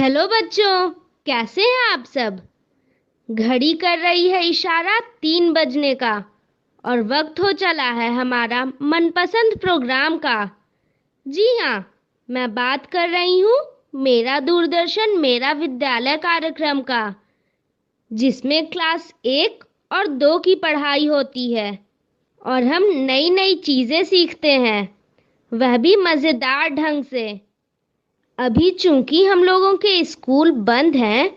Hello बच्चों, कैसे हैं आप सब। घड़ी कर रही है इशारा 3 बजने का और वक्त हो चला है हमारा मनपसंद प्रोग्राम का। जी हाँ, मैं बात कर रही हूँ मेरा दूरदर्शन मेरा विद्यालय कार्यक्रम का, जिसमें क्लास 1 और 2 की पढ़ाई होती है और हम नई नई चीजें सीखते हैं, वह भी मजेदार ढंग से। अभी चूंकि हम लोगों के स्कूल बंद हैं,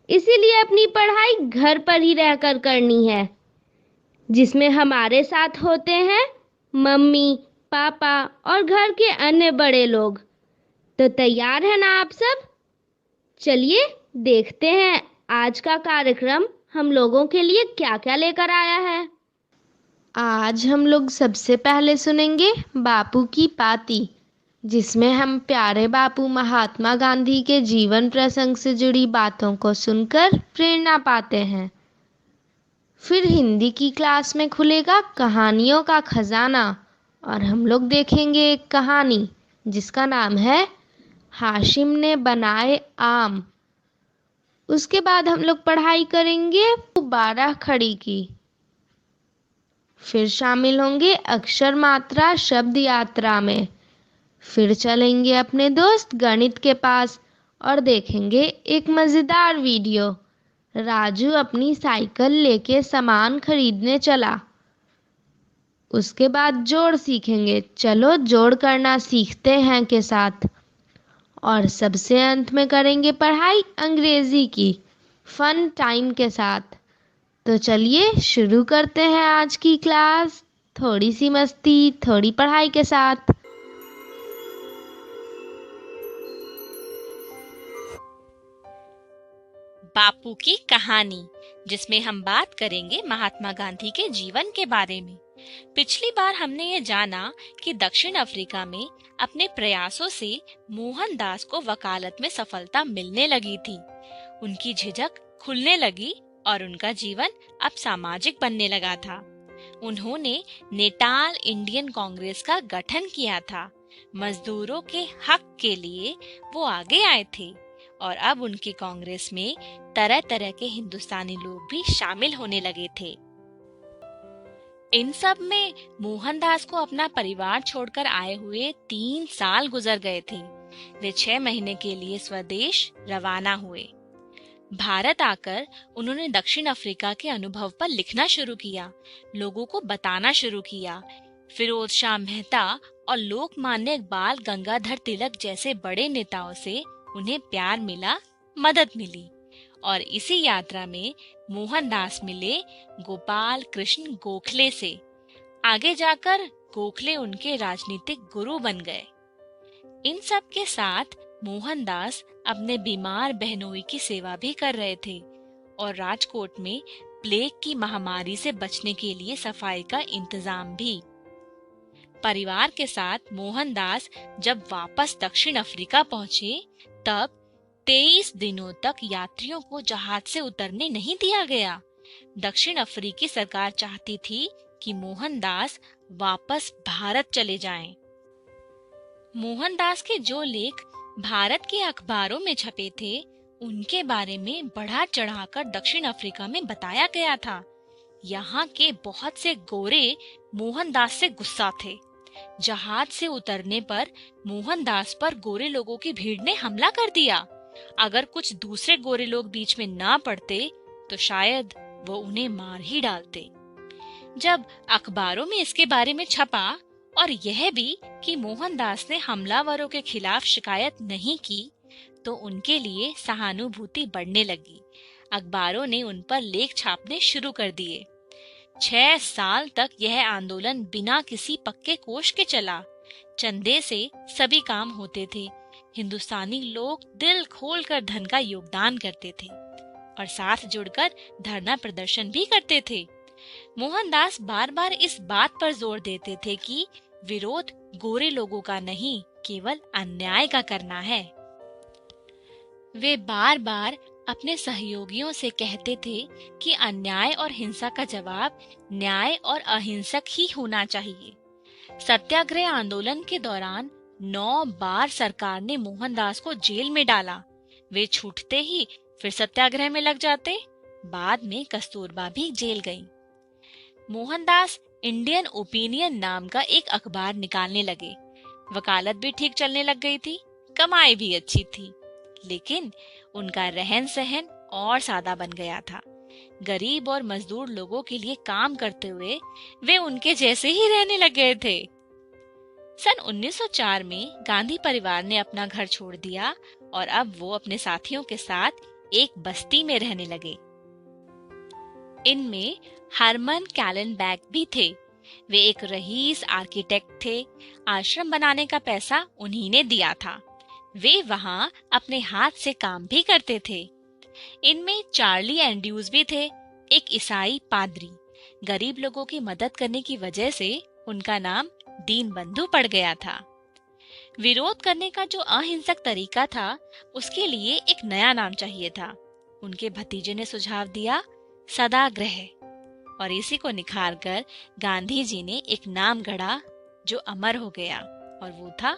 इसीलिए अपनी पढ़ाई घर पर ही रहकर करनी है, जिसमें हमारे साथ होते हैं मम्मी, पापा और घर के अन्य बड़े लोग। तो तैयार है ना आप सब? चलिए देखते हैं आज का कार्यक्रम हम लोगों के लिए क्या क्या लेकर आया है। आज हम लोग सबसे पहले सुनेंगे बापू की पाती, जिसमें हम प्यारे बापू महात्मा गांधी के जीवन प्रसंग से जुड़ी बातों को सुनकर प्रेरणा पाते हैं। फिर हिंदी की क्लास में खुलेगा कहानियों का खजाना और हम लोग देखेंगे एक कहानी जिसका नाम है हाशिम ने बनाए आम। उसके बाद हम लोग पढ़ाई करेंगे 12 खड़ी की। फिर शामिल होंगे अक्षर मात्रा शब्द यात्रा में। फिर चलेंगे अपने दोस्त गणित के पास और देखेंगे एक मज़ेदार वीडियो। राजू अपनी साइकिल लेके सामान खरीदने चला। उसके बाद जोड़ सीखेंगे, चलो जोड़ करना सीखते हैं के साथ। और सबसे अंत में करेंगे पढ़ाई अंग्रेजी की फन टाइम के साथ। तो चलिए शुरू करते हैं आज की क्लास, थोड़ी सी मस्ती थोड़ी पढ़ाई के साथ। बापू की कहानी, जिसमें हम बात करेंगे महात्मा गांधी के जीवन के बारे में। पिछली बार हमने ये जाना कि दक्षिण अफ्रीका में अपने प्रयासों से मोहनदास को वकालत में सफलता मिलने लगी थी। उनकी झिझक खुलने लगी और उनका जीवन अब सामाजिक बनने लगा था। उन्होंने नेटाल इंडियन कांग्रेस का गठन किया था। मजदूरों के हक के लिए वो आगे आए थे और अब उनकी कांग्रेस में तरह तरह के हिंदुस्तानी लोग भी शामिल होने लगे थे। इन सब में मोहनदास को अपना परिवार छोड़कर आए हुए 3 साल गुजर गए थे। वे 6 महीने के लिए स्वदेश रवाना हुए। भारत आकर उन्होंने दक्षिण अफ्रीका के अनुभव पर लिखना शुरू किया, लोगों को बताना शुरू किया। फिरोज शाह मेहता और लोकमान्य बाल गंगाधर तिलक जैसे बड़े नेताओं से उन्हें प्यार मिला, मदद मिली। और इसी यात्रा में मोहनदास मिले गोपाल कृष्ण गोखले से। आगे जाकर गोखले उनके राजनीतिक गुरु बन गए। इन सब के साथ मोहनदास अपने बीमार बहनोई की सेवा भी कर रहे थे और राजकोट में प्लेग की महामारी से बचने के लिए सफाई का इंतजाम भी। परिवार के साथ मोहनदास जब वापस दक्षिण अफ्रीका पहुंचे, तब 23 दिनों तक यात्रियों को जहाज से उतरने नहीं दिया गया। दक्षिण अफ्रीकी सरकार चाहती थी कि मोहनदास वापस भारत चले जाएं। मोहनदास के जो लेख भारत के अखबारों में छपे थे, उनके बारे में बढ़ा चढ़ाकर दक्षिण अफ्रीका में बताया गया था। यहाँ के बहुत से गोरे मोहनदास से गुस्सा थे। जहाज से उतरने पर मोहनदास पर गोरे लोगों की भीड़ ने हमला कर दिया। अगर कुछ दूसरे गोरे लोग बीच में ना पड़ते तो शायद वो उन्हें मार ही डालते। जब अखबारों में इसके बारे में छपा और यह भी कि मोहनदास ने हमलावरों के खिलाफ शिकायत नहीं की, तो उनके लिए सहानुभूति बढ़ने लगी। अखबारों ने उन पर लेख छापने शुरू कर दिए। 6 साल तक यह आंदोलन बिना किसी पक्के कोष के चला। चंदे से सभी काम होते थे। हिंदुस्तानी लोग दिल खोलकर धन का योगदान करते थे और साथ जुड़कर धरना प्रदर्शन भी करते थे। मोहनदास बार बार इस बात पर जोर देते थे कि विरोध गोरे लोगों का नहीं, केवल अन्याय का करना है। वे बार बार अपने सहयोगियों से कहते थे कि अन्याय और हिंसा का जवाब न्याय और अहिंसक ही होना चाहिए। सत्याग्रह आंदोलन के दौरान 9 बार सरकार ने मोहनदास को जेल में डाला। वे छूटते ही फिर सत्याग्रह में लग जाते। बाद में कस्तूरबा भी जेल गई। मोहनदास इंडियन ओपिनियन नाम का एक अखबार निकालने लगे। वकालत भी ठीक चलने लग गई थी, कमाई भी अच्छी थी, लेकिन उनका रहन सहन और सादा बन गया था। गरीब और मजदूर लोगों के लिए काम करते हुए वे उनके जैसे ही रहने लग गए थे। सन 1904 में गांधी परिवार ने अपना घर छोड़ दिया और अब वो अपने साथियों के साथ एक बस्ती में रहने लगे। इनमें हरमन कैलेनबैक भी थे। वे एक रईस आर्किटेक्ट थे। आश्रम बनाने का पैसा उन्हीं ने दिया था। वे वहाँ अपने हाथ से काम भी करते थे। इनमें चार्ली एंड्रूज भी थे, एक ईसाई पादरी। गरीब लोगों की मदद करने की वजह से उनका नाम दीन बंधु पड़ गया था। विरोध करने का जो अहिंसक तरीका था, उसके लिए एक नया नाम चाहिए था। उनके भतीजे ने सुझाव दिया, सत्याग्रह, और इसी को निखार कर गांधी जी ने एक नाम गढ़ा जो अमर हो गया, और वो था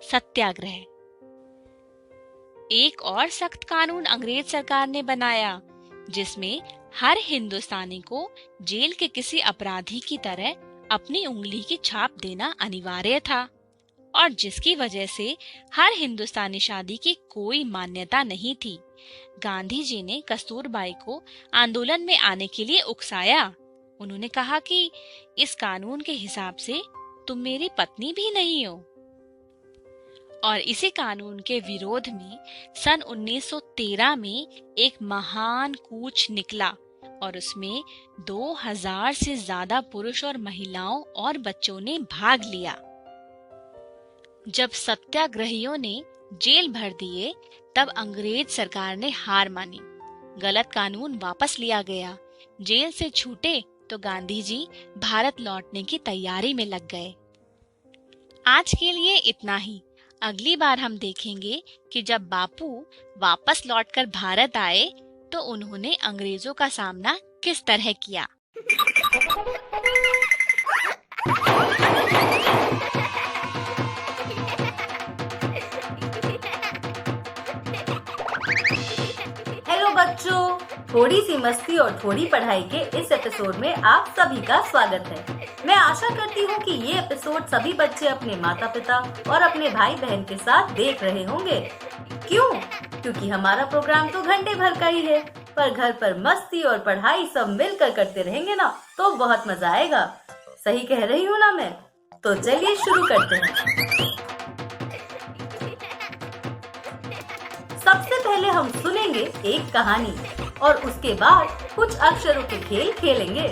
सत्याग्रह। एक और सख्त कानून अंग्रेज सरकार ने बनाया, जिसमें हर हिंदुस्तानी को जेल के किसी अपराधी की तरह अपनी उंगली की छाप देना अनिवार्य था, और जिसकी वजह से हर हिंदुस्तानी शादी की कोई मान्यता नहीं थी। गांधी जी ने कस्तूरबाई को आंदोलन में आने के लिए उकसाया। उन्होंने कहा कि इस कानून के हिसाब से तुम मेरी पत्नी भी नहीं हो। और इसी कानून के विरोध में सन 1913 में एक महान कूच निकला, और उसमें 2000 से ज्यादा पुरुष और महिलाओं और बच्चों ने भाग लिया। जब सत्याग्रहियों ने जेल भर दिए, तब अंग्रेज सरकार ने हार मानी। गलत कानून वापस लिया गया। जेल से छूटे तो गांधी जी भारत लौटने की तैयारी में लग गए। आज के लिए इतना ही। अगली बार हम देखेंगे कि जब बापू वापस लौटकर भारत आए तो उन्होंने अंग्रेजों का सामना किस तरह किया। हेलो बच्चों, थोड़ी सी मस्ती और थोड़ी पढ़ाई के इस एपिसोड में आप सभी का स्वागत है। मैं आशा करती हूँ कि ये एपिसोड सभी बच्चे अपने माता पिता और अपने भाई बहन के साथ देख रहे होंगे। क्यों? क्योंकि हमारा प्रोग्राम तो घंटे भर का ही है, पर घर पर मस्ती और पढ़ाई सब मिलकर करते रहेंगे ना, तो बहुत मजा आएगा। सही कह रही हूँ ना मैं? तो चलिए शुरू करते हैं। सबसे पहले हम सुनेंगे एक कहानी और उसके बाद कुछ अक्षरों के खेल खेलेंगे।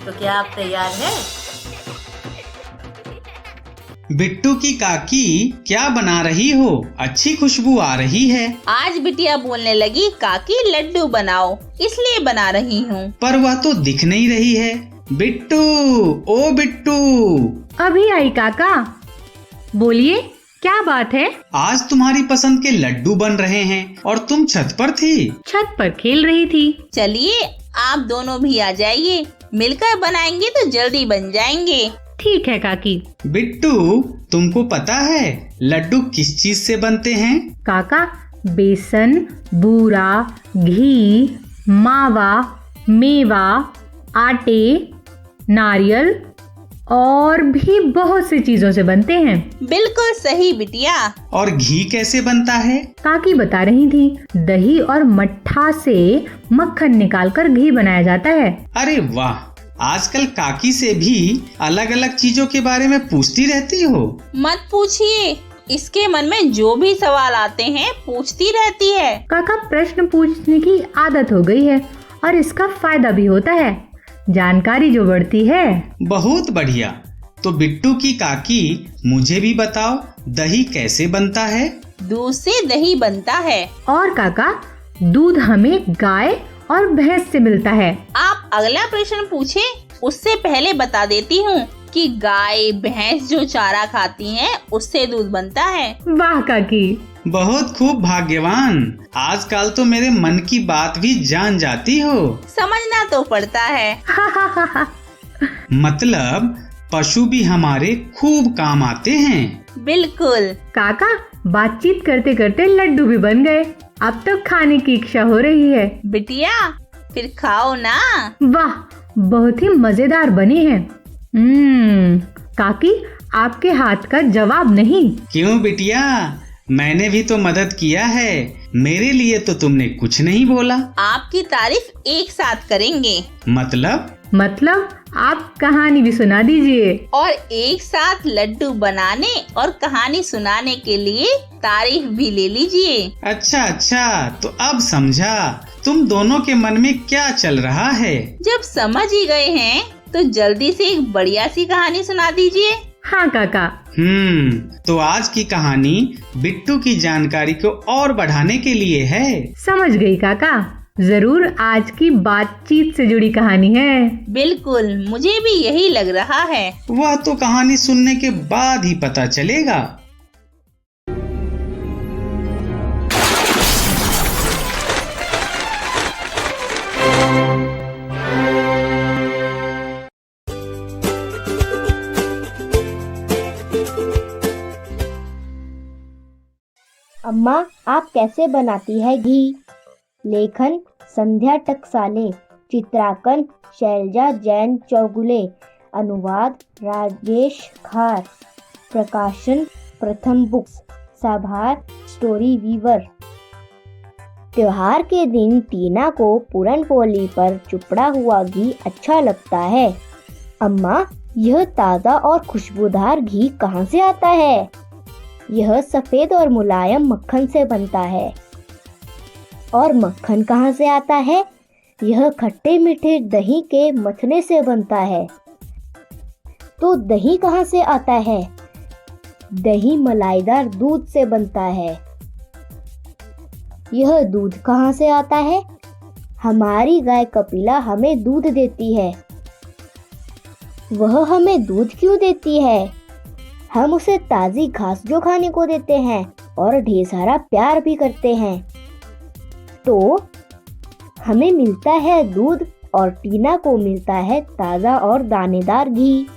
तो क्या आप तैयार हैं? बिट्टू की काकी क्या बना रही हो? अच्छी खुशबू आ रही है। आज बिटिया बोलने लगी, काकी लड्डू बनाओ, इसलिए बना रही हूँ। पर वह तो दिख नहीं रही है। बिट्टू, ओ बिट्टू। अभी आई काका, बोलिए क्या बात है? आज तुम्हारी पसंद के लड्डू बन रहे हैं और तुम छत पर थी। छत पर खेल रही थी। चलिए आप दोनों भी आ जाइए, मिलकर बनाएंगे तो जल्दी बन जाएंगे। ठीक है काकी। बिट्टू, तुमको पता है लड्डू किस चीज से बनते हैं? काका, बेसन, बूरा, घी, मावा, मेवा, आटे, नारियल और भी बहुत सी चीजों से बनते हैं। बिल्कुल सही बिटिया। और घी कैसे बनता है? काकी बता रही थी, दही और मट्ठा से मक्खन निकालकर घी बनाया जाता है। अरे वाह, आजकल काकी से भी अलग अलग चीजों के बारे में पूछती रहती हो। मत पूछिए, इसके मन में जो भी सवाल आते हैं पूछती रहती है। काका, प्रश्न पूछने की आदत हो गई है और इसका फायदा भी होता है, जानकारी जो बढ़ती है। बहुत बढ़िया। तो बिट्टू की काकी, मुझे भी बताओ दही कैसे बनता है? दूध से दही बनता है। और काका, दूध हमें गाय और भैंस से मिलता है। आप अगला प्रश्न पूछे, उससे पहले बता देती हूँ कि गाय भैंस जो चारा खाती हैं, उससे दूध बनता है। वाह काकी, बहुत खूब भाग्यवान। आजकल तो मेरे मन की बात भी जान जाती हो। समझना तो पड़ता है। मतलब पशु भी हमारे खूब काम आते हैं। बिल्कुल। काका, बातचीत करते करते लड्डू भी बन गए। अब तो खाने की इच्छा हो रही है। बिटिया, फिर खाओ ना। वाह, बहुत ही मजेदार बने हैं। काकी, आपके हाथ का जवाब नहीं। क्यों बिटिया, मैंने भी तो मदद किया है। मेरे लिए तो तुमने कुछ नहीं बोला। आपकी तारीफ एक साथ करेंगे। मतलब आप कहानी भी सुना दीजिए। और एक साथ लड्डू बनाने और कहानी सुनाने के लिए तारीफ भी ले लीजिए। अच्छा, तो अब समझा तुम दोनों के मन में क्या चल रहा है। जब समझ ही गए हैं तो जल्दी से एक बढ़िया सी कहानी सुना दीजिए। हाँ काका। तो आज की कहानी बिट्टू की जानकारी को और बढ़ाने के लिए है। समझ गई काका, जरूर आज की बातचीत से जुड़ी कहानी है। बिल्कुल, मुझे भी यही लग रहा है। वह तो कहानी सुनने के बाद ही पता चलेगा। अम्मा, आप कैसे बनाती है घी? लेखन संध्या टकसाले, चित्रांकन शैलजा जैन चौगुले, अनुवाद राजेश खार, प्रकाशन प्रथम बुक्स, साभार स्टोरी वीवर। त्योहार के दिन टीना को पूरन पोली पर चुपड़ा हुआ घी अच्छा लगता है। अम्मा, यह ताज़ा और खुशबूदार घी कहाँ से आता है? यह सफेद और मुलायम मक्खन से बनता है। और मक्खन कहाँ से आता है? यह खट्टे मीठे दही के मथने से बनता है। तो दही कहाँ से आता है? दही मलाईदार दूध से बनता है। यह दूध कहाँ से आता है? हमारी गाय कपिला हमें दूध देती है। वह हमें दूध क्यों देती है? हम उसे ताज़ी घास जो खाने को देते हैं और ढेर सारा प्यार भी करते हैं। तो हमें मिलता है दूध और टीना को मिलता है ताज़ा और दानेदार घी।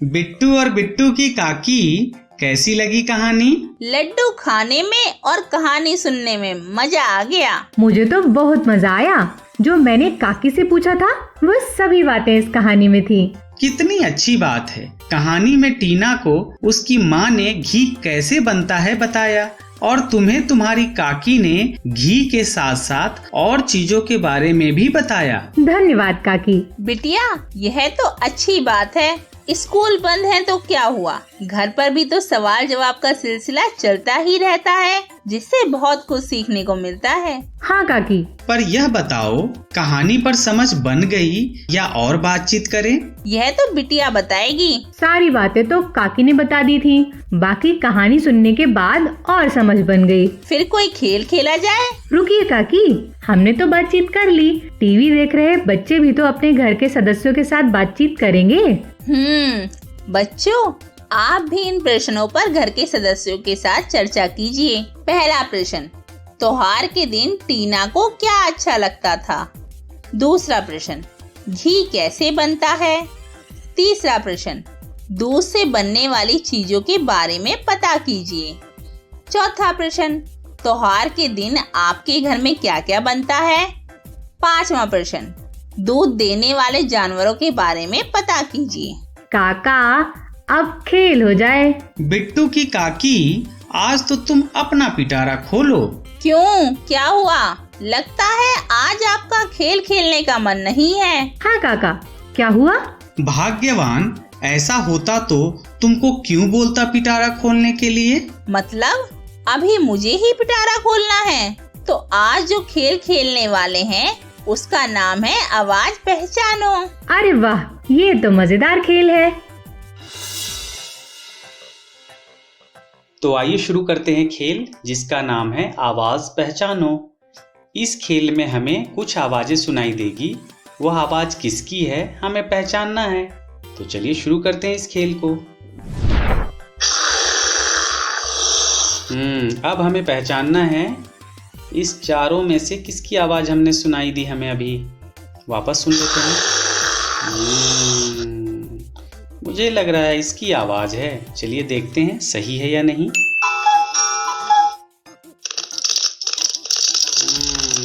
बिट्टू और बिट्टू की काकी, कैसी लगी कहानी? लड्डू खाने में और कहानी सुनने में मजा आ गया। मुझे तो बहुत मजा आया। जो मैंने काकी से पूछा था वो सभी बातें इस कहानी में थी। कितनी अच्छी बात है। कहानी में टीना को उसकी माँ ने घी कैसे बनता है बताया और तुम्हें तुम्हारी काकी ने घी के साथ साथ और चीजों के बारे में भी बताया। धन्यवाद काकी। बिटिया, यह तो अच्छी बात है। स्कूल बंद है तो क्या हुआ, घर पर भी तो सवाल जवाब का सिलसिला चलता ही रहता है, जिससे बहुत कुछ सीखने को मिलता है। हाँ काकी। पर यह बताओ, कहानी पर समझ बन गई या और बातचीत करें? यह तो बिटिया बताएगी। सारी बातें तो काकी ने बता दी थी, बाकी कहानी सुनने के बाद और समझ बन गई। फिर कोई खेल खेला जाए? रुकिए काकी, हमने तो बातचीत कर ली। टीवी देख रहे बच्चे भी तो अपने घर के सदस्यों के साथ बातचीत करेंगे। बच्चों, आप भी इन प्रश्नों पर घर के सदस्यों के साथ चर्चा कीजिए। पहला प्रश्न, त्योहार के दिन टीना को क्या अच्छा लगता था? दूसरा प्रश्न, घी कैसे बनता है? तीसरा प्रश्न, दूध से बनने वाली चीजों के बारे में पता कीजिए। चौथा प्रश्न, त्योहार के दिन आपके घर में क्या क्या बनता है? पांचवा प्रश्न, दूध देने वाले जानवरों के बारे में पता कीजिए। काका, अब खेल हो जाए। बिट्टू की काकी, आज तो तुम अपना पिटारा खोलो। क्यों, क्या हुआ? लगता है आज आपका खेल खेलने का मन नहीं है। हाँ काका, क्या हुआ? भाग्यवान, ऐसा होता तो तुमको क्यों बोलता पिटारा खोलने के लिए? मतलब अभी मुझे ही पिटारा खोलना है? तो आज जो खेल खेलने वाले हैं उसका नाम है आवाज पहचानो। अरे वाह, ये तो मजेदार खेल है। तो आइए शुरू करते हैं खेल, जिसका नाम है आवाज पहचानो। इस खेल में हमें कुछ आवाजें सुनाई देगी, वह आवाज किसकी है हमें पहचानना है। तो चलिए शुरू करते हैं इस खेल को। अब हमें पहचानना है इस चारों में से किसकी आवाज हमने सुनाई दी हमें अभी। वापस सुन लेते हैं। मुझे लग रहा है इसकी आवाज है। चलिए देखते हैं सही है या नहीं।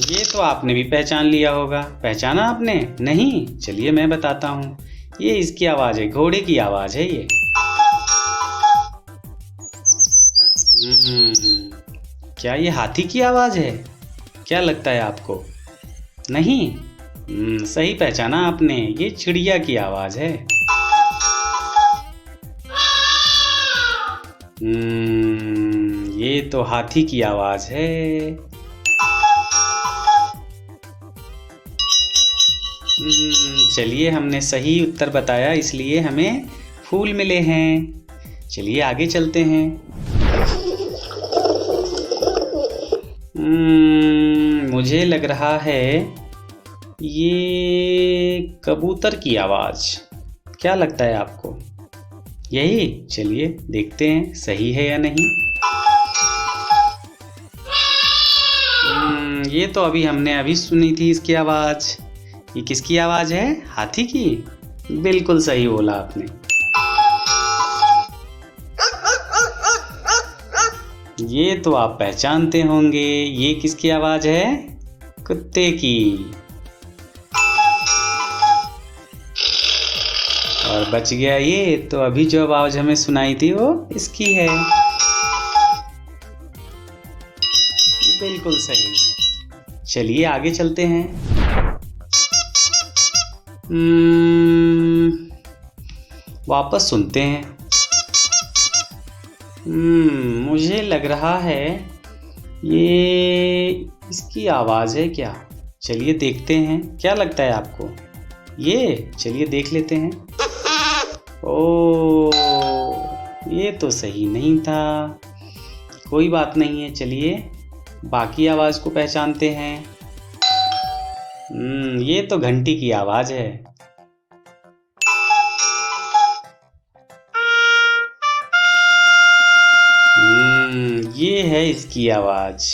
ये तो आपने भी पहचान लिया होगा। पहचाना आपने? नहीं, चलिए मैं बताता हूँ। ये इसकी आवाज है, घोड़े की आवाज है ये। क्या ये हाथी की आवाज है? क्या लगता है आपको? नहीं, सही पहचाना आपने, ये चिड़िया की आवाज है। ये तो हाथी की आवाज है। चलिए, हमने सही उत्तर बताया, इसलिए हमें फूल मिले हैं। चलिए आगे चलते हैं। मुझे लग रहा है ये कबूतर की आवाज। क्या लगता है आपको? यही? चलिए देखते हैं सही है या नहीं। ये तो हमने अभी सुनी थी इसकी आवाज। ये किसकी आवाज है? हाथी की? बिल्कुल सही बोला आपने। ये तो आप पहचानते होंगे, ये किसकी आवाज है? कुत्ते की। और बच गया ये, तो अभी जो आवाज हमें सुनाई थी वो इसकी है। बिल्कुल सही। चलिए आगे चलते हैं। वापस सुनते हैं। मुझे लग रहा है ये इसकी आवाज है क्या? चलिए देखते हैं। क्या लगता है आपको? ये? चलिए देख लेते हैं। ओ, ये तो सही नहीं था। कोई बात नहीं है, चलिए बाकी आवाज को पहचानते हैं। ये तो घंटी की आवाज है। ये है इसकी आवाज।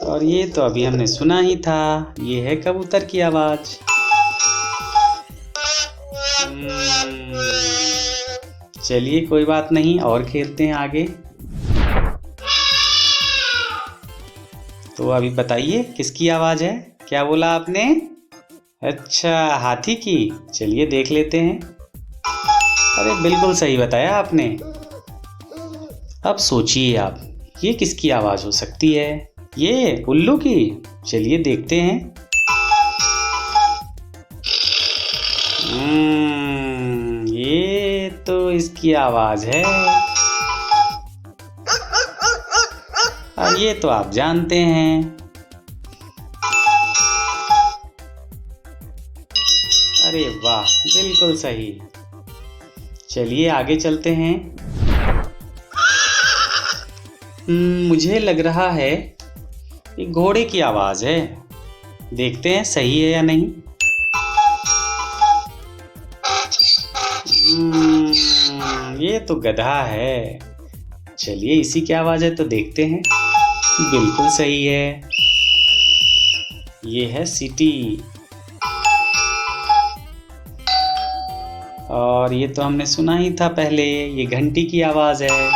और ये तो अभी हमने सुना ही था, ये है कबूतर की आवाज। चलिए कोई बात नहीं, और खेलते हैं आगे। तो अभी बताइए किसकी आवाज है? क्या बोला आपने? अच्छा, हाथी की। चलिए देख लेते हैं। अरे बिल्कुल सही बताया आपने। अब सोचिए आप, ये किसकी आवाज हो सकती है? ये उल्लू की। चलिए देखते हैं। ये तो इसकी आवाज है। और ये तो आप जानते हैं। अरे वाह, बिल्कुल सही। चलिए आगे चलते हैं। मुझे लग रहा है ये घोड़े की आवाज है। देखते हैं सही है या नहीं। ये तो गधा है। चलिए इसी की आवाज है, तो देखते हैं। बिल्कुल सही है, ये है सीटी। और ये तो हमने सुना ही था पहले, ये घंटी की आवाज है।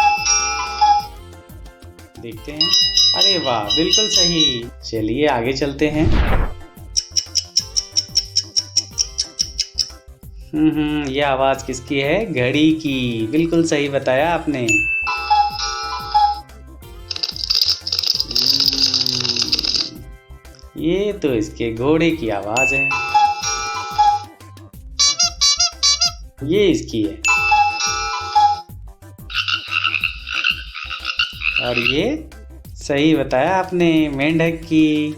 देखते हैं। अरे वाह, बिल्कुल सही। चलिए आगे चलते हैं। ये आवाज किसकी है? घड़ी की। बिल्कुल सही बताया आपने। ये तो इसके घोड़े की आवाज है। ये इसकी है। और ये सही बताया आपने, मेंढक की।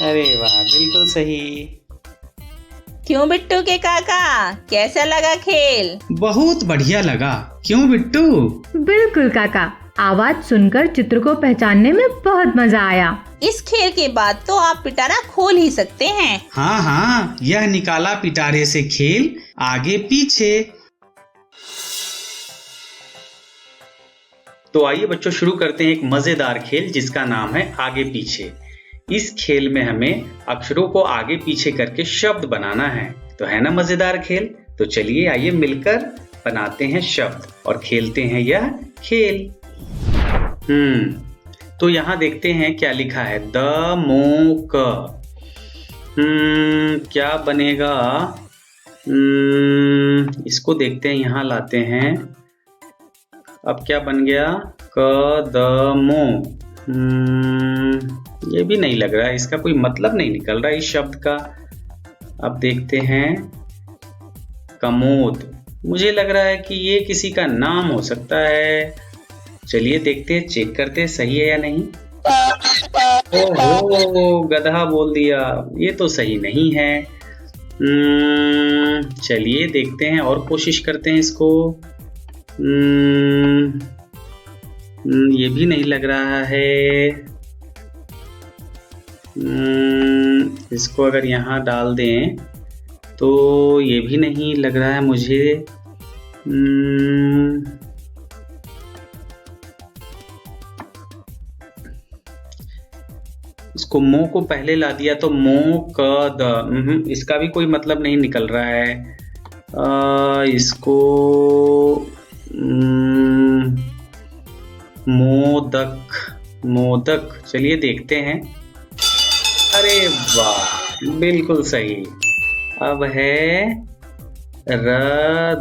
अरे वाह, बिल्कुल सही। क्यों बिट्टू के काका, कैसा लगा खेल? बहुत बढ़िया लगा। क्यों बिट्टू? बिल्कुल काका, आवाज सुनकर चित्र को पहचानने में बहुत मजा आया। इस खेल के बाद तो आप पिटारा खोल ही सकते हैं। हाँ हाँ, यह निकाला पिटारे से खेल आगे पीछे। तो आइए बच्चों, शुरू करते हैं एक मजेदार खेल जिसका नाम है आगे पीछे। इस खेल में हमें अक्षरों को आगे पीछे करके शब्द बनाना है। तो है ना मजेदार खेल? तो चलिए आइए मिलकर बनाते हैं शब्द और खेलते हैं यह खेल। तो यहाँ देखते हैं क्या लिखा है। द मो क। क्या बनेगा? इसको देखते हैं, यहाँ लाते हैं। अब क्या बन गया? क द मो। ये भी नहीं लग रहा है, इसका कोई मतलब नहीं निकल रहा इस शब्द का। अब देखते हैं कमोद। मुझे लग रहा है कि ये किसी का नाम हो सकता है। चलिए देखते हैं, चेक करते हैं सही है या नहीं। ओहो, गधा बोल दिया। ये तो सही नहीं है। चलिए देखते हैं और कोशिश करते हैं इसको। ये भी नहीं लग रहा है। इसको अगर यहाँ डाल दें तो ये भी नहीं लग रहा है मुझे। इसको मो को पहले ला दिया तो मो क द। इसका भी कोई मतलब नहीं निकल रहा है। इसको मोदक। मोदक। चलिए देखते हैं। अरे वाह, बिल्कुल सही। अब है र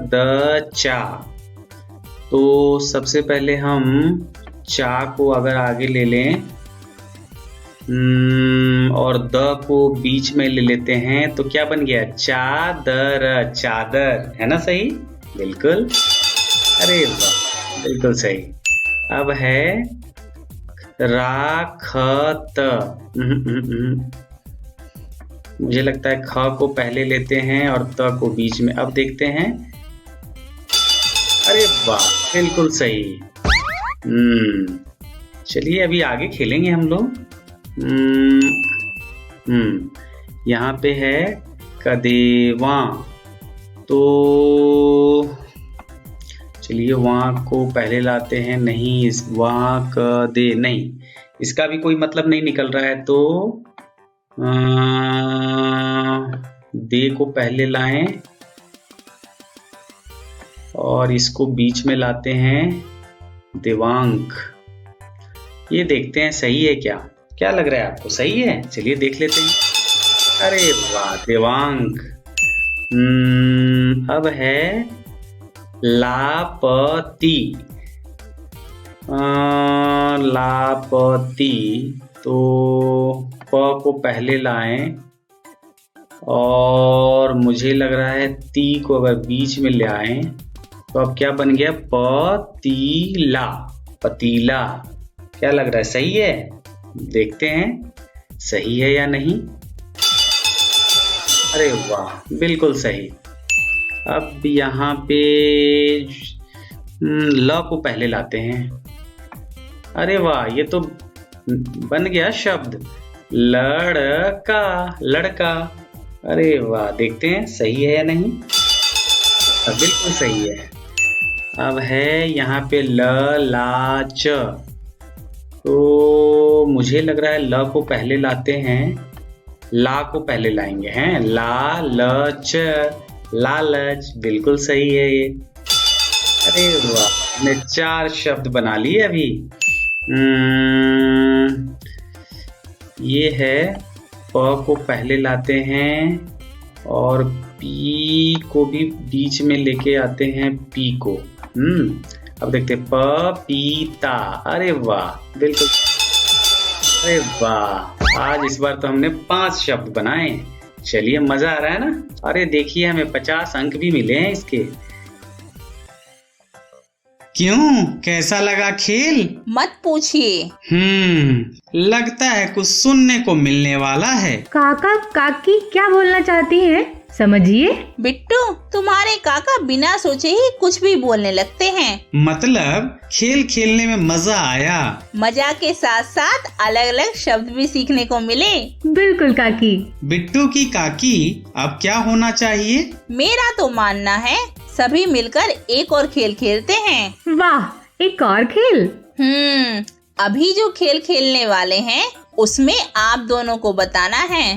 द चा। तो सबसे पहले हम चा को अगर आगे ले लें और द को बीच में ले लेते हैं तो क्या बन गया? चादर। चादर, है ना सही? बिल्कुल। अरे वाह, बिल्कुल सही। अब है राखत। मुझे लगता है ख को पहले लेते हैं और त को बीच में। अब देखते हैं। अरे वाह, बिल्कुल सही। चलिए अभी आगे खेलेंगे हम लोग। यहाँ पे है कदेवा। तो चलिए वहाँ को पहले लाते हैं। नहीं, इस वहाँ क दे नहीं, इसका भी कोई मतलब नहीं निकल रहा है। तो दे को पहले लाएं और इसको बीच में लाते हैं। देवांग। ये देखते हैं सही है क्या? क्या लग रहा है आपको? सही है? चलिए देख लेते हैं। अरे वाह, देवांग। अब है लापती। लापती। तो प को पहले लाएं और मुझे लग रहा है ती को अगर बीच में ले आए तो अब क्या बन गया? पतीला। पतीला। क्या लग रहा है? सही है? देखते हैं सही है या नहीं। अरे वाह, बिल्कुल सही। अब यहाँ पे ल को पहले लाते हैं। अरे वाह, ये तो बन गया शब्द लड़का। लड़का। अरे वाह, देखते हैं सही है या नहीं। बिल्कुल सही है। अब है यहाँ पे ल ला च। तो मुझे लग रहा है ल को पहले लाते हैं, ला को पहले लाएंगे हैं। ला ल च, लालच। बिल्कुल सही है ये। अरे वाह, हमने 4 शब्द बना लिए अभी। ये है प को पहले लाते हैं और पी को भी बीच में लेके आते हैं। पी को। अब देखते हैं पपीता। अरे वाह, बिल्कुल। अरे वाह, आज इस बार तो हमने 5 शब्द बनाए। चलिए, मजा आ रहा है ना? अरे देखिए, हमें 50 अंक भी मिले हैं इसके। क्यों, कैसा लगा खेल? मत पूछिए। लगता है कुछ सुनने को मिलने वाला है। काका काकी क्या बोलना चाहती हैं? समझिए। बिट्टू, तुम्हारे काका बिना सोचे ही कुछ भी बोलने लगते हैं। मतलब खेल खेलने में मजा आया। मजा के साथ साथ अलग अलग शब्द भी सीखने को मिले। बिल्कुल काकी। बिट्टू की काकी, अब क्या होना चाहिए? मेरा तो मानना है सभी मिलकर एक और खेल खेलते हैं। वाह, एक और खेल? अभी जो खेल खेलने वाले हैं उसमें आप दोनों को बताना है।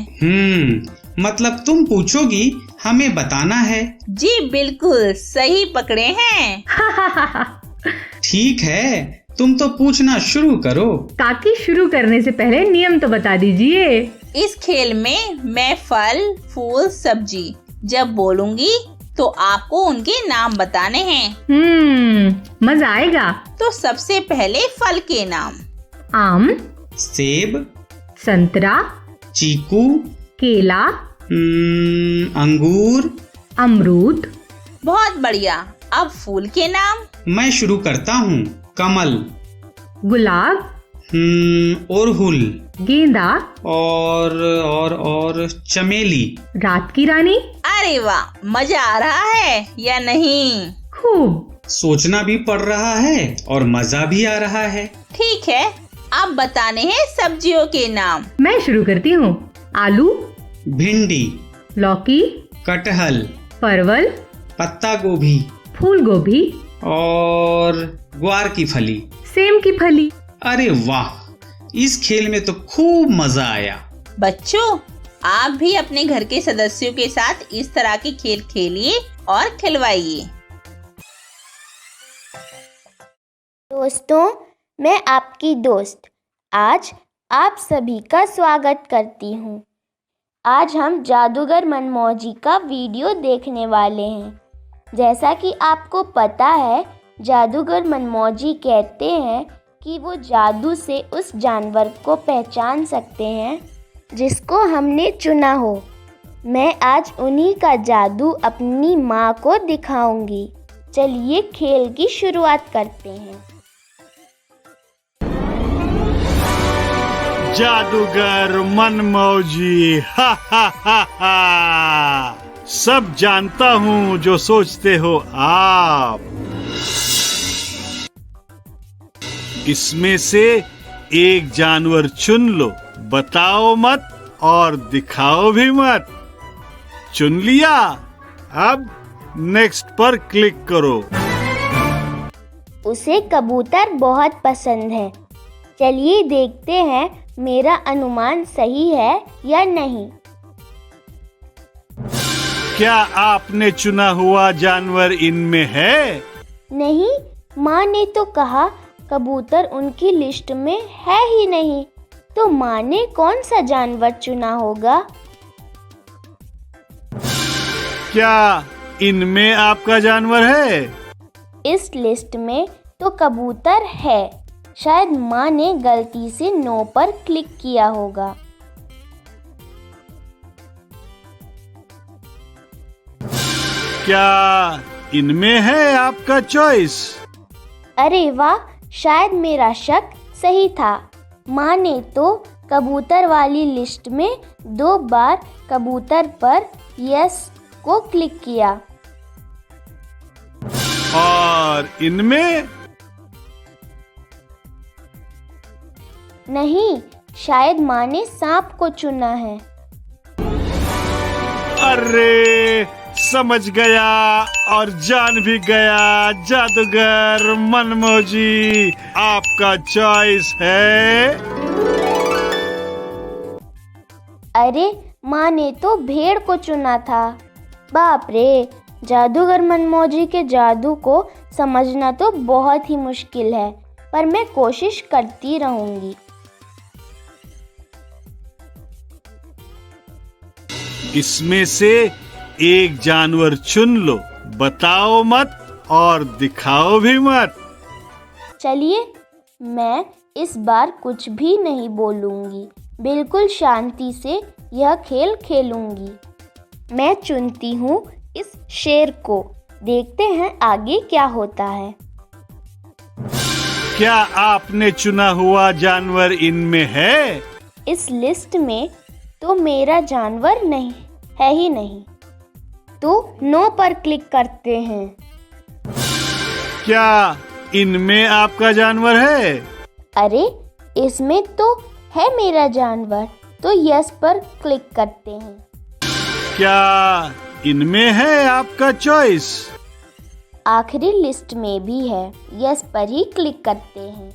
मतलब तुम पूछोगी, हमें बताना है। जी बिल्कुल सही पकड़े हैं। ठीक है, तुम तो पूछना शुरू करो। काकी शुरू करने से पहले नियम तो बता दीजिए। इस खेल में मैं फल, फूल, सब्जी जब बोलूंगी तो आपको उनके नाम बताने हैं। मजा आएगा। तो सबसे पहले फल के नाम। आम, सेब, संतरा, चीकू, केला, अंगूर, अमरूद। बहुत बढ़िया। अब फूल के नाम। मैं शुरू करता हूँ। कमल, गुलाब, अड़हुल, गेंदा और चमेली। रात की रानी। अरे वाह, मजा आ रहा है या नहीं? खूब। सोचना भी पड़ रहा है और मजा भी आ रहा है। ठीक है, अब बताने हैं सब्जियों के नाम। मैं शुरू करती हूँ। आलू, भिंडी, लौकी, कटहल, परवल, पत्ता गोभी फूल गोभी और ग्वार की फली। सेम की फली। अरे वाह, इस खेल में तो खूब मजा आया। बच्चों, आप भी अपने घर के सदस्यों के साथ इस तरह के खेल खेलिए और खिलवाइए। दोस्तों, मैं आपकी दोस्त आज आप सभी का स्वागत करती हूँ। आज हम जादूगर मनमौजी का वीडियो देखने वाले हैं। जैसा कि आपको पता है, जादूगर मनमौजी कहते हैं कि वो जादू से उस जानवर को पहचान सकते हैं जिसको हमने चुना हो। मैं आज उन्हीं का जादू अपनी माँ को दिखाऊंगी। चलिए खेल की शुरुआत करते हैं। जादूगर मनमौजी, हा हा हा हा। सब जानता हूँ जो सोचते हो आप। इसमें से एक जानवर चुन लो, बताओ मत और दिखाओ भी मत। चुन लिया? अब नेक्स्ट पर क्लिक करो। उसे कबूतर बहुत पसंद है। चलिए देखते हैं मेरा अनुमान सही है या नहीं। क्या आपने चुना हुआ जानवर इनमें है? नहीं, माँ ने तो कहा कबूतर उनकी लिस्ट में है ही नहीं। तो माँ ने कौन सा जानवर चुना होगा? क्या इनमें आपका जानवर है? इस लिस्ट में तो कबूतर है। शायद माँ ने गलती से नो पर क्लिक किया होगा। क्या इनमें है आपका चॉइस? अरे वाह, शायद मेरा शक सही था। माँ ने तो कबूतर वाली लिस्ट में 2 बार कबूतर पर यस को क्लिक किया। और इनमें? नहीं, शायद माँ ने सांप को चुना है। अरे, समझ गया और जान भी गया। जादूगर मनमौजी, आपका चॉइस है। अरे, माँ ने तो भेड़ को चुना था। बाप रे, जादूगर मनमौजी के जादू को समझना तो बहुत ही मुश्किल है, पर मैं कोशिश करती रहूंगी। इसमें से एक जानवर चुन लो, बताओ मत और दिखाओ भी मत। चलिए, मैं इस बार कुछ भी नहीं बोलूंगी। बिल्कुल शांति से यह खेल खेलूंगी। मैं चुनती हूँ इस शेर को। देखते हैं आगे क्या होता है। क्या आपने चुना हुआ जानवर इनमें है? इस लिस्ट में तो मेरा जानवर नहीं है ही नहीं। तो नो पर क्लिक करते हैं। क्या इनमें आपका जानवर है? अरे, इसमें तो है मेरा जानवर। तो यस पर क्लिक करते हैं। क्या इनमें है आपका चॉइस? आखिरी लिस्ट में भी है। यस पर ही क्लिक करते हैं।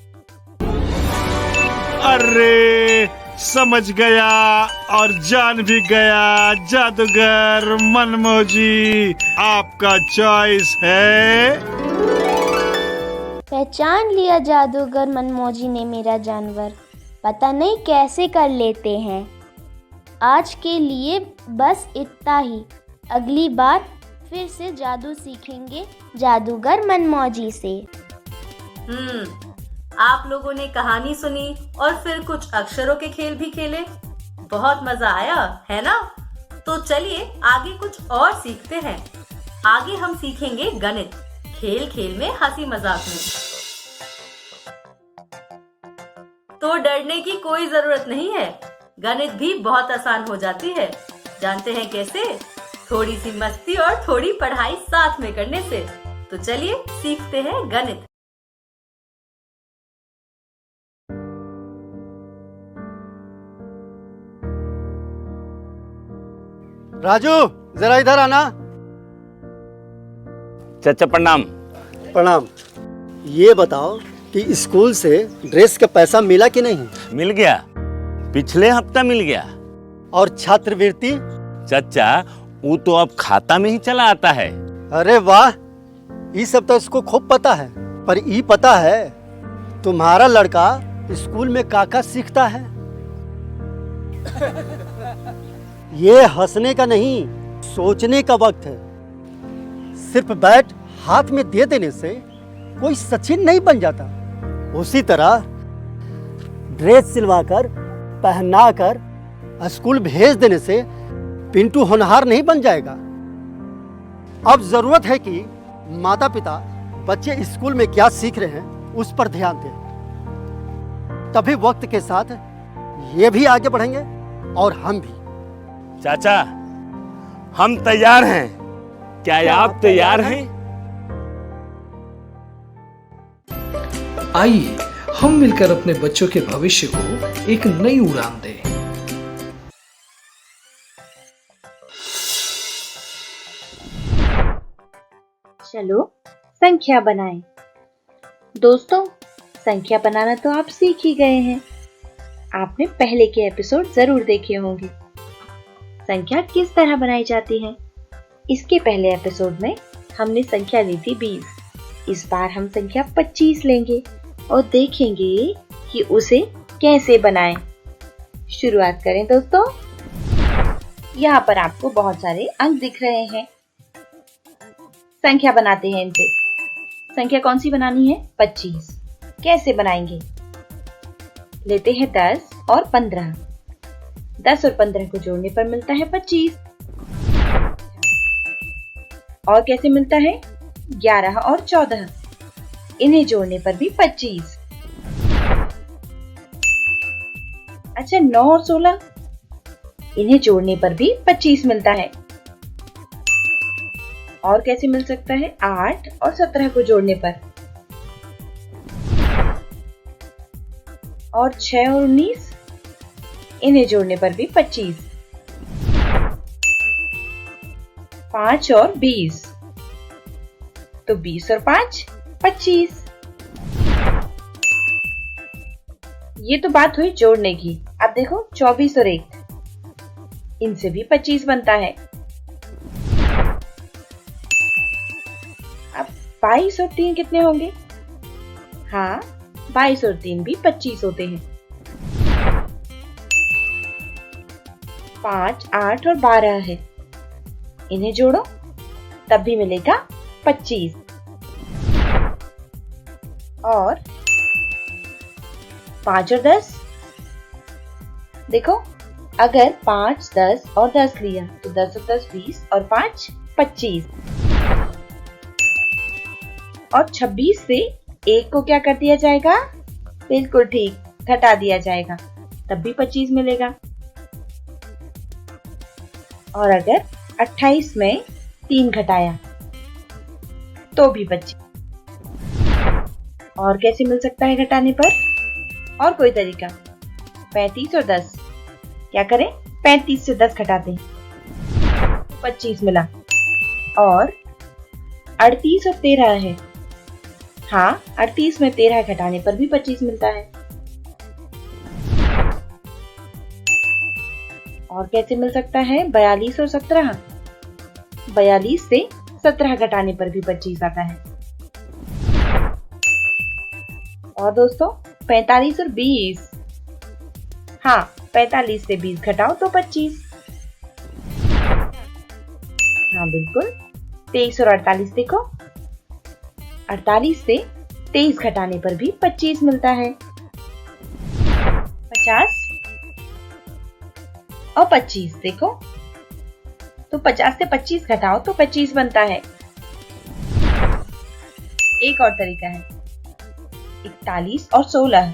अरे, समझ गया और जान भी गया। जादूगर मनमोजी, आपका चॉइस है। पहचान लिया जादूगर मनमोजी ने मेरा जानवर। पता नहीं कैसे कर लेते हैं। आज के लिए बस इतना ही। अगली बार फिर से जादू सीखेंगे जादूगर मनमोजी से। आप लोगों ने कहानी सुनी और फिर कुछ अक्षरों के खेल भी खेले। बहुत मजा आया है ना? तो चलिए आगे कुछ और सीखते हैं। आगे हम सीखेंगे गणित, खेल खेल में हंसी मजाक में। तो डरने की कोई जरूरत नहीं है। गणित भी बहुत आसान हो जाती है। जानते हैं कैसे? थोड़ी सी मस्ती और थोड़ी पढ़ाई साथ में करने से। तो चलिए सीखते हैं गणित। राजू, जरा इधर आना। चाचा प्रणाम। प्रणाम। ये बताओ कि स्कूल से ड्रेस का पैसा मिला कि नहीं? मिल गया, पिछले हफ्ता मिल गया। और छात्रवृत्ति? चाचा वो तो अब खाता में ही चला आता है। अरे वाह, ये सब तो इसको खूब पता है। पर ये पता है तुम्हारा लड़का स्कूल में काका सीखता है? ये हंसने का नहीं, सोचने का वक्त है। सिर्फ बैट हाथ में दे देने से कोई सचिन नहीं बन जाता। उसी तरह ड्रेस सिलवाकर पहनाकर स्कूल भेज देने से पिंटू होनहार नहीं बन जाएगा। अब जरूरत है कि माता पिता बच्चे स्कूल में क्या सीख रहे हैं उस पर ध्यान दें। तभी वक्त के साथ ये भी आगे बढ़ेंगे और हम भी। चाचा हम तैयार हैं। क्या आप तैयार हैं? आइए हम मिलकर अपने बच्चों के भविष्य को एक नई उड़ान दें। चलो संख्या बनाएं। दोस्तों, संख्या बनाना तो आप सीख ही गए हैं। आपने पहले के एपिसोड जरूर देखे होंगे। संख्या किस तरह बनाई जाती है? इसके पहले एपिसोड में हमने संख्या ली थी 20। इस बार हम संख्या 25 लेंगे और देखेंगे कि उसे कैसे बनाएं। शुरुआत करें दोस्तों। यहाँ पर आपको बहुत सारे अंक दिख रहे हैं। संख्या बनाते हैं इनसे। संख्या कौन सी बनानी है? 25। कैसे बनाएंगे? लेते हैं 10 और 15। 10 और 15 को जोड़ने पर मिलता है 25। और कैसे मिलता है? 11 और 14। इन्हें जोड़ने पर भी 25। अच्छा, 9 और 16। इन्हें जोड़ने पर भी 25 मिलता है। और कैसे मिल सकता है? 8 और 17 को जोड़ने पर। और 6 और 19, इन्हें जोड़ने पर भी 25। 5 और 20, तो 20 और 5 25। ये तो बात हुई जोड़ने की। अब देखो 24 और 1, इनसे भी 25 बनता है। अब 22 और 3 कितने होंगे? हाँ, 22 और 3 भी 25 होते हैं। 5, 8 और 12 है। इन्हें जोड़ो तब भी मिलेगा 25। और 5 और 10, देखो अगर 5, 10 और 10 लिया तो 10 और 10 20 और 5 25। और 26 से 1 को क्या कर दिया जाएगा? बिल्कुल ठीक, घटा दिया जाएगा, तब भी 25 मिलेगा। और अगर 28 में 3 घटाया तो भी 25। और कैसे मिल सकता है घटाने पर? और कोई तरीका? 35 और 10, क्या करें? 35 से 10 घटाते हैं, 25 मिला। और 38 और 13 है। हाँ, 38 में 13 घटाने पर भी 25 मिलता है। और कैसे मिल सकता है 42 और 17? 42 से 17 घटाने पर भी 25 आता है। और दोस्तों 45 और 20। हाँ, 45 से 20 घटाओ तो 25। हाँ बिल्कुल। 23 और 48 देखो, 48 से 23 घटाने पर भी 25 मिलता है। 50 और 25 देखो, तो 50 से 25 घटाओ तो 25 बनता है। एक और तरीका है, 41 और 16,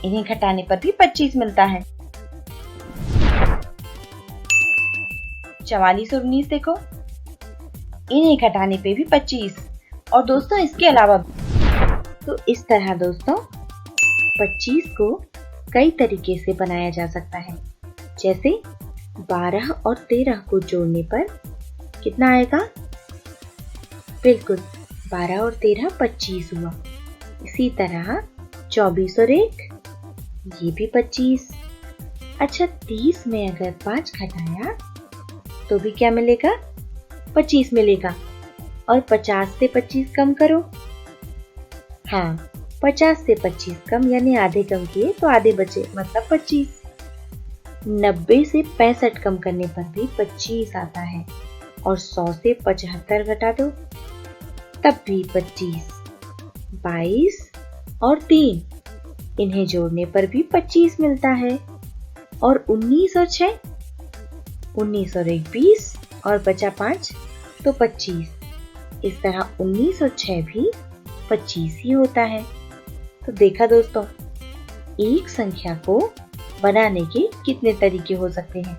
इन्हें घटाने पर भी 25 मिलता है। 44 और 19 देखो, इन्हें घटाने पे भी 25। और दोस्तों इसके अलावा तो इस तरह दोस्तों 25 को कई तरीके से बनाया जा सकता है। जैसे 12 और 13 को जोड़ने पर कितना आएगा? बिल्कुल 12 और 13 25 हुआ। इसी तरह 24 और 1 ये भी 25। अच्छा 30 में अगर 5 घटाया तो भी क्या मिलेगा? 25 मिलेगा। और 50 से 25 कम करो। हाँ, 50 से 25 कम यानी आधे कम किए तो आधे बचे, मतलब 25। 90 से 65 कम करने पर भी 25 आता है। और 100 से 75 घटा दो तब भी 25। 22 और 3 इन्हें जोड़ने पर भी 25 मिलता है। और 19 और 6, 19 और 1 20 और बचा 5 तो 25। इस तरह 19 और 6 भी 25 ही होता है। तो देखा दोस्तों, एक संख्या को बनाने के कितने तरीके हो सकते हैं।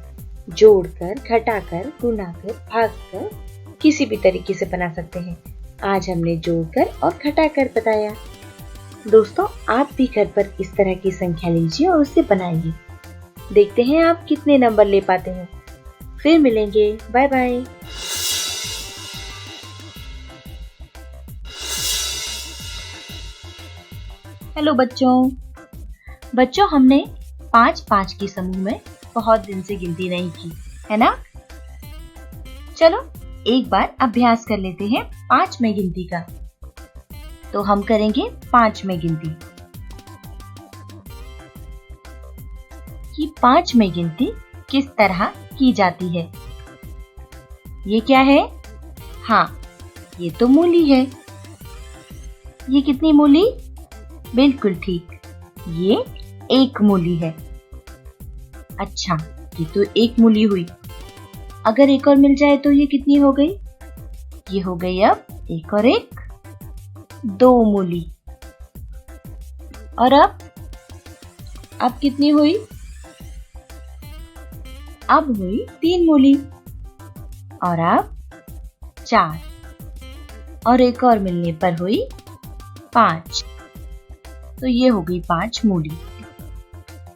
जोड़कर, घटाकर, गुणाकर, भागकर, किसी भी तरीके से बना सकते हैं। आज हमने जोड़कर और घटाकर बताया। दोस्तों आप भी घर पर इस तरह की संख्या लीजिए और उसे बनाइए। देखते हैं आप कितने नंबर ले पाते हैं। फिर मिलेंगे, बाय बाय। हेलो बच्चों, हमने 5-5 की समूह में बहुत दिन से गिनती नहीं की है ना। चलो एक बार अभ्यास कर लेते हैं 5 में गिनती का। तो हम करेंगे 5 में गिनती। कि 5 में गिनती किस तरह की जाती है। ये क्या है? हाँ, ये तो मूली है। ये कितनी मूली? बिल्कुल ठीक, ये 1 मूली है। अच्छा, ये तो 1 मूली हुई। अगर एक और मिल जाए तो ये कितनी हो गई? ये हो गई अब 1 और 1 2 मूली। और अब कितनी हुई? अब हुई 3 मूली। और अब 4 और एक और मिलने पर हुई 5। तो ये हो गई 5 मूली।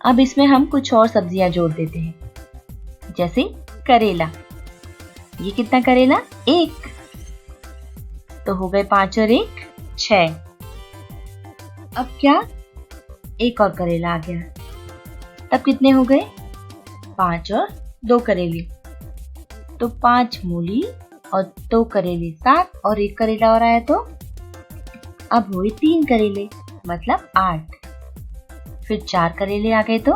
अब इसमें हम कुछ और सब्जियां जोड़ देते हैं, जैसे करेला। ये कितना करेला? 1। तो हो गए 5 और 1 6। अब क्या? एक और करेला आ गया। तब कितने हो गए? 5 और 2 करेले। तो 5 मूली और 2 करेले 7 और 1 करेला और आया तो अब हुए 3 करेले, मतलब 8। फिर 4 करेले आ गए तो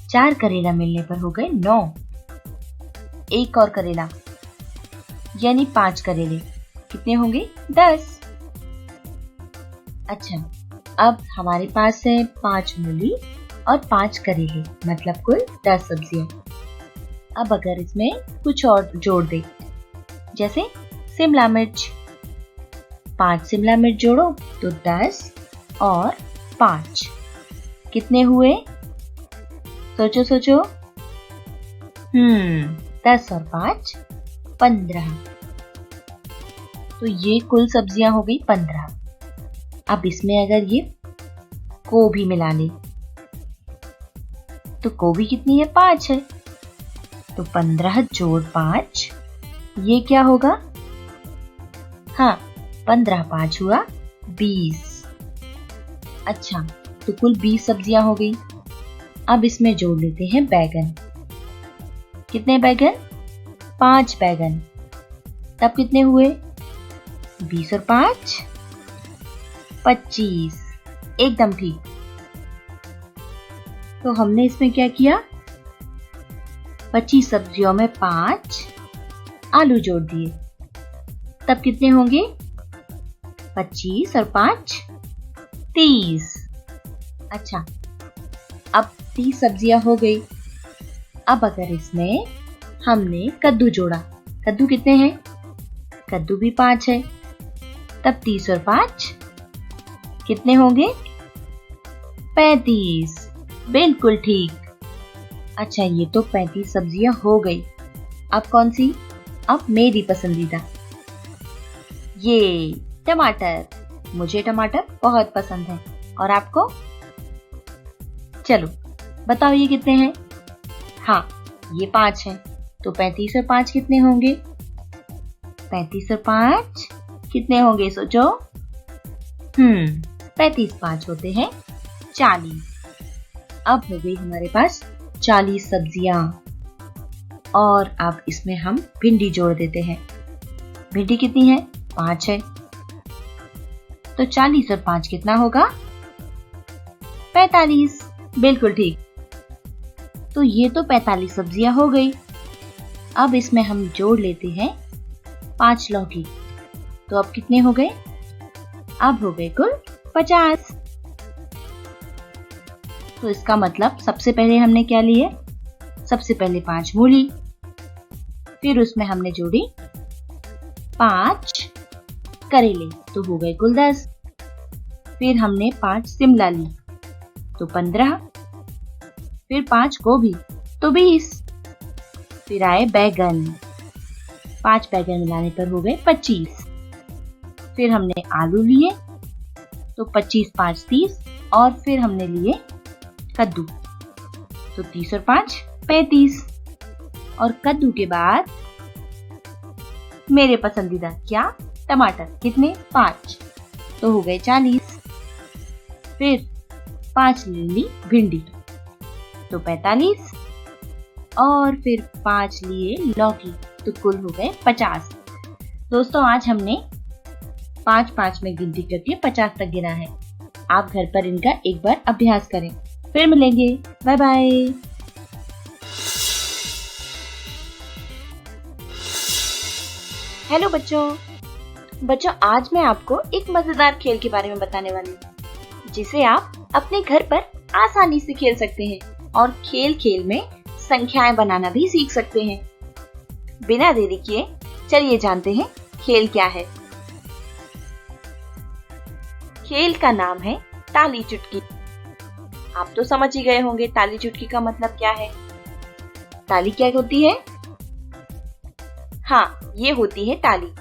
4 करेला मिलने पर हो गए 9। एक और करेला यानी 5 करेले, कितने होंगे? 10। अच्छा, अब हमारे पास है 5 मूली और 5 करेले, मतलब कुल 10 सब्जियां। अब अगर इसमें कुछ और जोड़ दे, जैसे शिमला मिर्च। 5 शिमला मिर्च जोड़ो तो 10 और 5 कितने हुए? सोचो 10 और 5 15। तो ये कुल सब्जियां हो गई 15। अब इसमें अगर ये गोभी मिला ले तो गोभी कितनी है? 5 है। तो 15 जोड़ 5 ये क्या होगा? हाँ, 15 5 हुआ 20। अच्छा, तो कुल 20 सब्जियां हो गई। अब इसमें जोड़ लेते हैं बैगन। कितने बैगन? 5 बैगन। तब कितने हुए? 20 और 5 25। एकदम ठीक। तो हमने इसमें क्या किया? 25 सब्जियों में 5 आलू जोड़ दिए। तब कितने होंगे? 25 और 5 30। अच्छा, अब 30 सब्जियां हो गई। अब अगर इसमें हमने कद्दू जोड़ा, कद्दू कितने हैं? कद्दू भी 5 है। तब 30 और 5 कितने होंगे? 35। बिल्कुल ठीक। अच्छा, ये तो 35 सब्जियां हो गई। अब कौन सी? अब मेरी पसंदीदा, ये टमाटर। मुझे टमाटर बहुत पसंद है। और आपको? चलो बताओ ये कितने हैं? हाँ, ये 5 हैं। तो 35 और 5 कितने होंगे? 35 और 5 कितने होंगे? सोचो। 35 5 होते हैं 40। अब हो गई हमारे पास 40 सब्जियां। और अब इसमें हम भिंडी जोड़ देते हैं। भिंडी कितनी है? 5 है। तो 40 और 5 कितना होगा? 45। बिल्कुल ठीक। तो ये तो 45 सब्जियां हो गई। अब इसमें हम जोड़ लेते हैं 5 लौकी। तो अब कितने हो गए? अब हो गए कुल 50। तो इसका मतलब सबसे पहले हमने क्या लिए? सबसे पहले 5 मूली, फिर उसमें हमने जोड़ी 5 करेले, तो हो गए कुल 10। फिर हमने 5 शिमला ली, तो 15। फिर 5 गोभी, तो 20। फिर आए बैगन, 5 बैगन मिलाने पर हो गए 25। फिर हमने आलू लिए, तो 25 5 30। और फिर हमने लिए कद्दू, तो 30 और 5 35। और कद्दू के बाद मेरे पसंदीदा क्या? टमाटर। कितने? 5। तो हो गए 40। फिर 5 ले ली भिंडी, तो 45। और फिर 5 लिए लौकी, तो कुल हो गए 50। दोस्तों, आज हमने 5-5 में गिनती करके 50 तक गिना है। आप घर पर इनका एक बार अभ्यास करें। फिर मिलेंगे। Bye bye. हेलो बच्चों, आज मैं आपको एक मजेदार खेल के बारे में बताने वाली हूँ, जिसे आप अपने घर पर आसानी से खेल सकते हैं और खेल में संख्याएं बनाना भी सीख सकते हैं। बिना देरी किए चलिए जानते हैं खेल क्या है। खेल का नाम है ताली चुटकी। आप तो समझ ही गए होंगे ताली चुटकी का मतलब क्या है। ताली क्या होती है? हाँ, ये होती है ताली।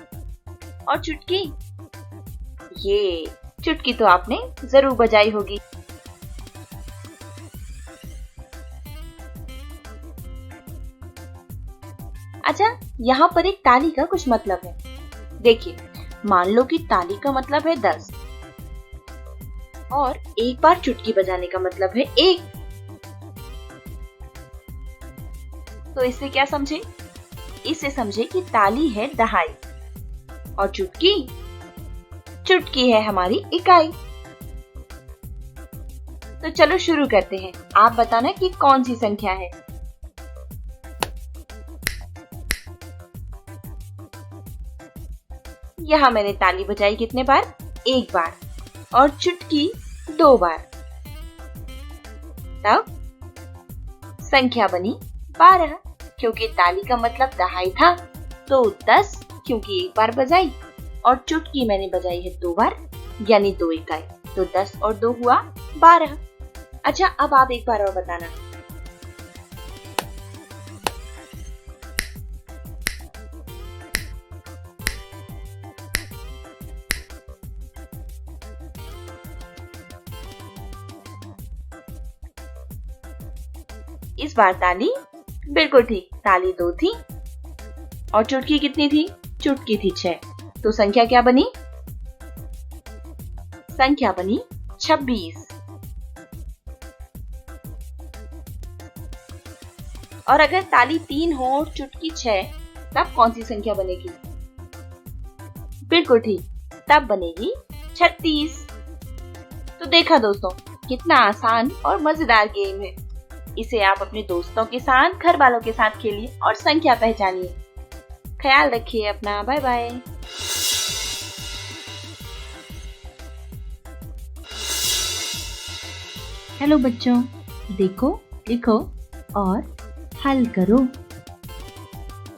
और चुटकी, ये चुटकी तो आपने जरूर बजाई होगी। अच्छा, यहाँ पर एक ताली का कुछ मतलब है। देखिए, मान लो कि ताली का मतलब है 10 और एक बार चुटकी बजाने का मतलब है 1। तो इससे क्या समझे? इससे समझे कि ताली है दहाई और चुटकी है हमारी इकाई। तो चलो शुरू करते हैं। आप बताना कि कौन सी संख्या है। यहाँ मैंने ताली बजाई कितने बार? 1 बार। और चुटकी 2 बार। तब संख्या बनी 12, क्योंकि ताली का मतलब दहाई था। तो 10 क्योंकि 1 बार बजाई, और चुटकी मैंने बजाई है 2 बार, यानी 2 इकाई। तो 10 और 2 हुआ 12। अच्छा, अब आप एक बार और बताना। इस बार ताली बिल्कुल ठीक, ताली 2 थी और चुटकी कितनी थी? चुटकी थी 6। तो संख्या क्या बनी? संख्या बनी 26। और अगर ताली 3 हो चुटकी 6, तब कौन सी संख्या बनेगी? बिल्कुल ठीक, तब बनेगी 36। तो देखा दोस्तों, कितना आसान और मजेदार गेम है। इसे आप अपने दोस्तों के साथ, घर वालों के साथ खेलिए और संख्या पहचानिए। ख्याल रखिए अपना। Bye bye. हेलो बच्चों, देखो, लिखो और हल करो।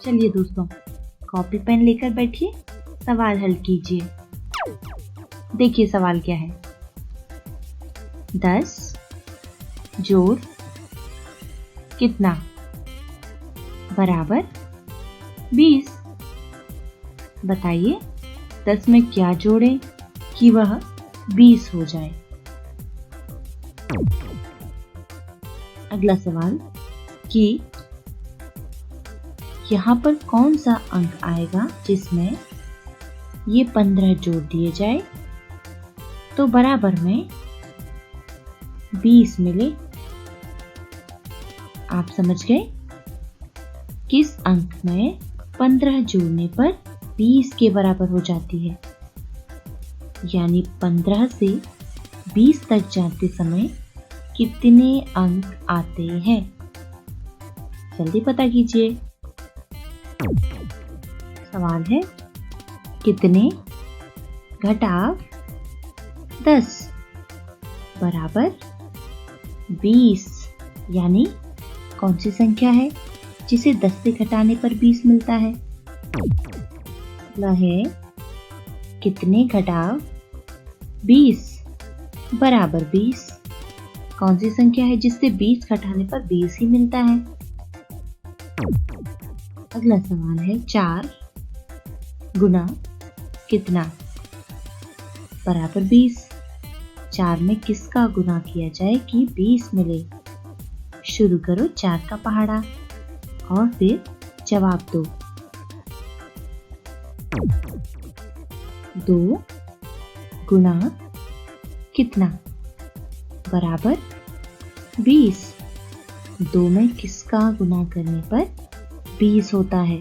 चलिए दोस्तों, कॉपी पेन लेकर बैठिए, सवाल हल कीजिए। देखिए सवाल क्या है। 10 जोड़ कितना बराबर 20। बताइए 10 में क्या जोड़ें कि वह 20 हो जाए। अगला सवाल कि यहाँ पर कौन सा अंक आएगा जिसमें ये 15 जोड़ दिए जाए तो बराबर में 20 मिले। आप समझ गए? किस अंक में 15 जोड़ने पर 20 के बराबर हो जाती है? यानी 15 से 20 तक जाते समय कितने अंक आते हैं? जल्दी पता कीजिए। सवाल है, कितने घटाव 10 बराबर 20। यानी कौन सी संख्या है जिसे 10 से घटाने पर 20 मिलता है? अगला है, कितने घटाव 20 बराबर 20। कौन सी संख्या है जिससे 20 घटाने पर 20 ही मिलता है? अगला सवाल है, 4 गुना कितना बराबर 20। 4 में किसका गुना किया जाए कि 20 मिले? शुरू करो 4 का पहाड़ा और फिर जवाब दो। 2 गुना कितना बराबर 20। 2 में किसका गुना करने पर 20 होता है?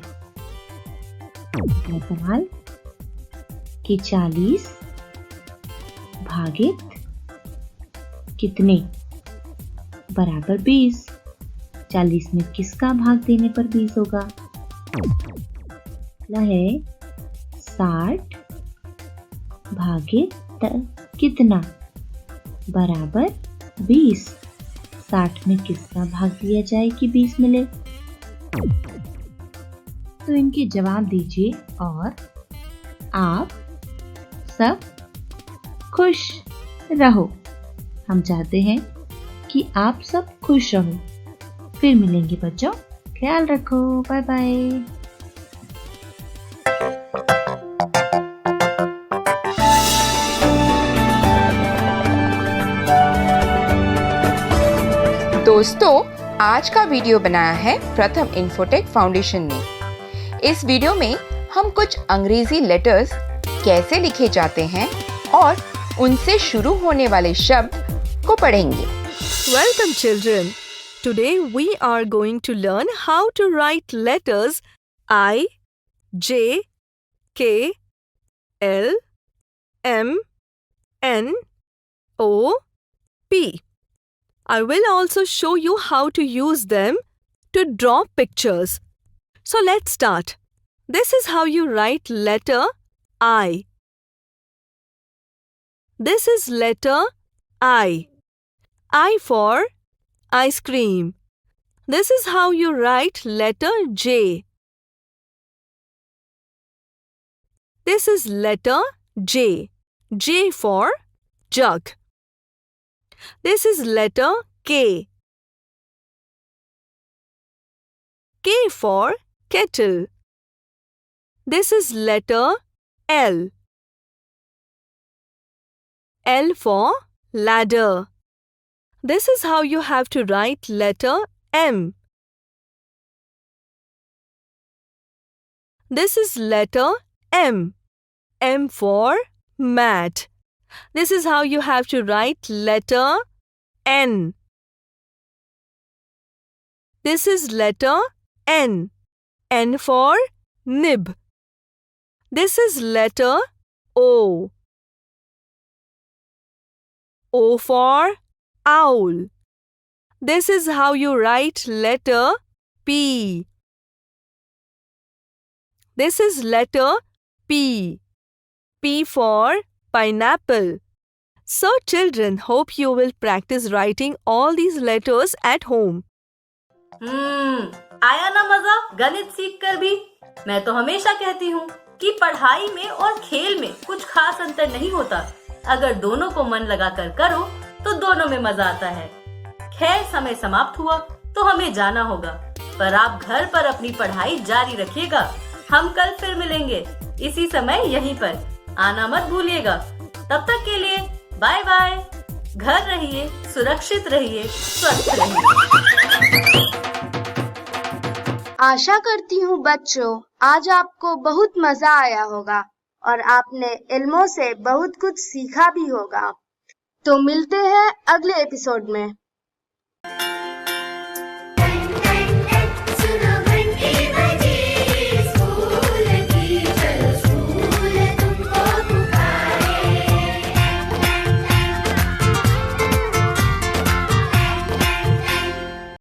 सवाल कि 40 भागित कितने बराबर 20। 40 में किसका भाग देने पर 20 होगा? अगला है 60 भागित कितना बराबर 20। 60 में किसका भाग दिया जाए कि 20 मिले? तो इनके जवाब दीजिए और आप सब खुश रहो। हम चाहते हैं कि आप सब खुश रहो। फिर मिलेंगे बच्चों, ख्याल रखो। Bye bye. दोस्तों, आज का वीडियो बनाया है प्रथम इन्फोटेक फाउंडेशन ने। इस वीडियो में हम कुछ अंग्रेजी लेटर्स कैसे लिखे जाते हैं और उनसे शुरू होने वाले शब्द को पढ़ेंगे। Welcome children. Today we are going to learn how to write letters I, J, K, L, M, N, O, P. I will also show you how to use them to draw pictures. So let's start. This is how you write letter I. This is letter I. I for ice cream. This is how you write letter J. This is letter J. J for jug. This is letter K. K for kettle. This is letter L. L for ladder. This is how you have to write letter M. This is letter M. M for mat. This is how you have to write letter N. This is letter N. N for nib. This is letter O. O for owl. This is how you write letter P. This is letter P. P for pineapple. So children, hope you will practice writing all these letters at home. आया ना मजा गणित सीख कर भी। मैं तो हमेशा कहती हूँ कि पढ़ाई में और खेल में कुछ खास अंतर नहीं होता। अगर दोनों को मन लगाकर करो तो दोनों में मजा आता है। खैर, समय समाप्त हुआ तो हमें जाना होगा, पर आप घर पर अपनी पढ़ाई जारी रखिएगा। हम कल फिर मिलेंगे इसी समय यहीं पर। आना मत भूलिएगा। तब तक के लिए बाय बाय। घर रहिए, सुरक्षित रहिए, स्वस्थ रहिए। आशा करती हूँ बच्चों, आज आपको बहुत मजा आया होगा और आपने इल्मों से बहुत कुछ सीखा भी होगा। तो मिलते हैं अगले एपिसोड में।